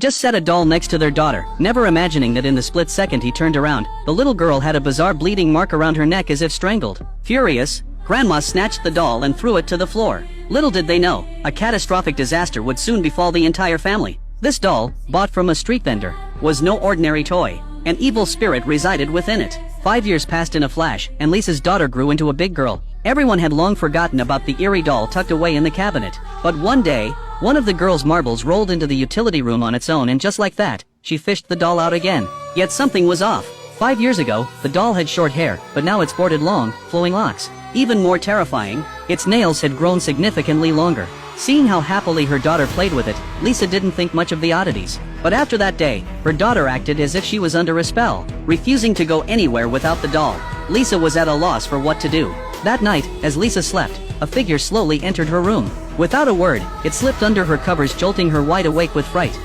just set a doll next to their daughter, never imagining that in the split second he turned around, the little girl had a bizarre bleeding mark around her neck as if strangled. Furious, Grandma snatched the doll and threw it to the floor. Little did they know, a catastrophic disaster would soon befall the entire family. This doll, bought from a street vendor, was no ordinary toy. An evil spirit resided within it. 5 years passed in a flash, and Lisa's daughter grew into a big girl. Everyone had long forgotten about the eerie doll tucked away in the cabinet. But one day, one of the girl's marbles rolled into the utility room on its own, and just like that, she fished the doll out again. Yet something was off. 5 years ago, the doll had short hair, but now it sported long, flowing locks. Even more terrifying, its nails had grown significantly longer. Seeing how happily her daughter played with it, Lisa didn't think much of the oddities. But after that day, her daughter acted as if she was under a spell, refusing to go anywhere without the doll. Lisa was at a loss for what to do. That night, as Lisa slept, a figure slowly entered her room. Without a word, it slipped under her covers, jolting her wide awake with fright.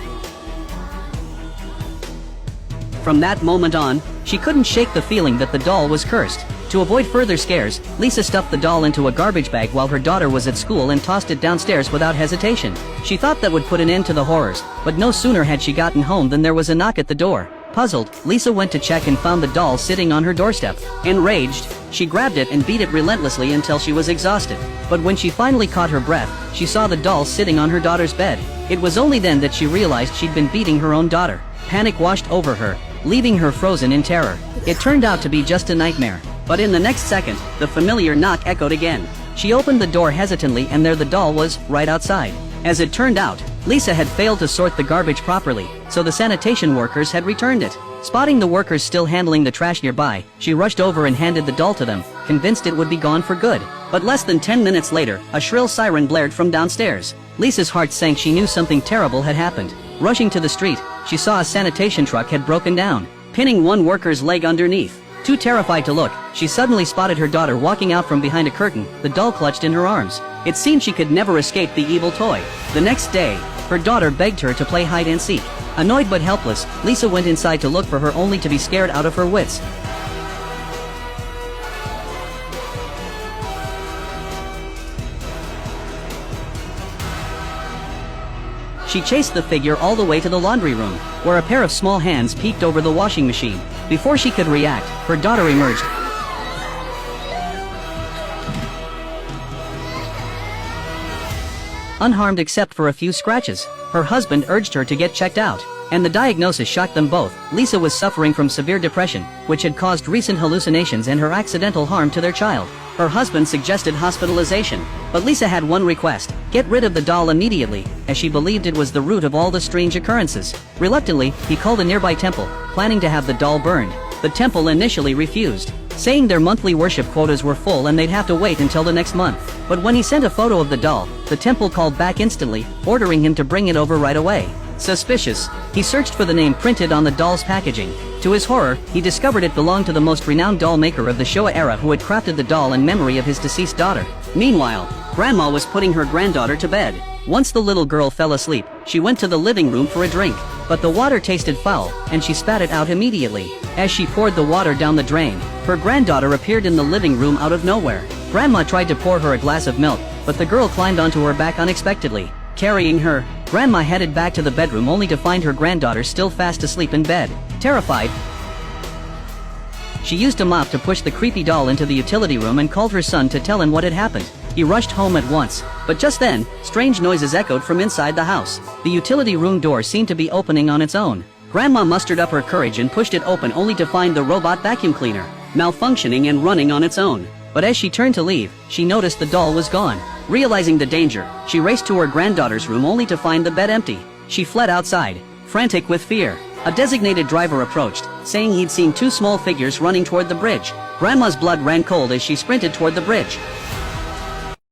From that moment on, she couldn't shake the feeling that the doll was cursed. To avoid further scares, Lisa stuffed the doll into a garbage bag while her daughter was at school and tossed it downstairs without hesitation. She thought that would put an end to the horrors, but no sooner had she gotten home than there was a knock at the door. Puzzled, Lisa went to check and found the doll sitting on her doorstep. Enraged, she grabbed it and beat it relentlessly until she was exhausted. But when she finally caught her breath, she saw the doll sitting on her daughter's bed. It was only then that she realized she'd been beating her own daughter. Panic washed over her, leaving her frozen in terror. It turned out to be just a nightmare. But in the next second, the familiar knock echoed again. She opened the door hesitantly, and there the doll was, right outside. As it turned out, Lisa had failed to sort the garbage properly, so the sanitation workers had returned it. Spotting the workers still handling the trash nearby, she rushed over and handed the doll to them, convinced it would be gone for good. But less than 10 minutes later, a shrill siren blared from downstairs. Lisa's heart sank. She knew something terrible had happened. Rushing to the street, she saw a sanitation truck had broken down, pinning one worker's leg underneath. Too terrified to look, she suddenly spotted her daughter walking out from behind a curtain, the doll clutched in her arms. It seemed she could never escape the evil toy. The next day, her daughter begged her to play hide and seek. Annoyed but helpless, Lisa went inside to look for her, only to be scared out of her wits. She chased the figure all the way to the laundry room, where a pair of small hands peeked over the washing machine. Before she could react, her daughter emerged. Unharmed except for a few scratches. Her husband urged her to get checked out, and the diagnosis shocked them both. Lisa was suffering from severe depression, which had caused recent hallucinations and her accidental harm to their child. Her husband suggested hospitalization, but Lisa had one request: get rid of the doll immediately, as she believed it was the root of all the strange occurrences. Reluctantly, he called a nearby temple, planning to have the doll burned. The temple initially refused, saying their monthly worship quotas were full and they'd have to wait until the next month. But when he sent a photo of the doll, the temple called back instantly, ordering him to bring it over right away. Suspicious, he searched for the name printed on the doll's packaging. To his horror, he discovered it belonged to the most renowned doll maker of the Showa era, who had crafted the doll in memory of his deceased daughter. Meanwhile, Grandma was putting her granddaughter to bed. Once the little girl fell asleep, she went to the living room for a drink. But the water tasted foul, and she spat it out immediately. As she poured the water down the drain, her granddaughter appeared in the living room out of nowhere. Grandma tried to pour her a glass of milk, but the girl climbed onto her back unexpectedly. Carrying her, Grandma headed back to the bedroom, only to find her granddaughter still fast asleep in bed. Terrified, she used a mop to push the creepy doll into the utility room and called her son to tell him what had happened. He rushed home at once, but just then, strange noises echoed from inside the house. The utility room door seemed to be opening on its own. Grandma mustered up her courage and pushed it open, only to find the robot vacuum cleaner malfunctioning and running on its own. But as she turned to leave, she noticed the doll was gone. Realizing the danger, she raced to her granddaughter's room, only to find the bed empty. She fled outside, frantic with fear. A designated driver approached, saying he'd seen two small figures running toward the bridge. Grandma's blood ran cold as she sprinted toward the bridge.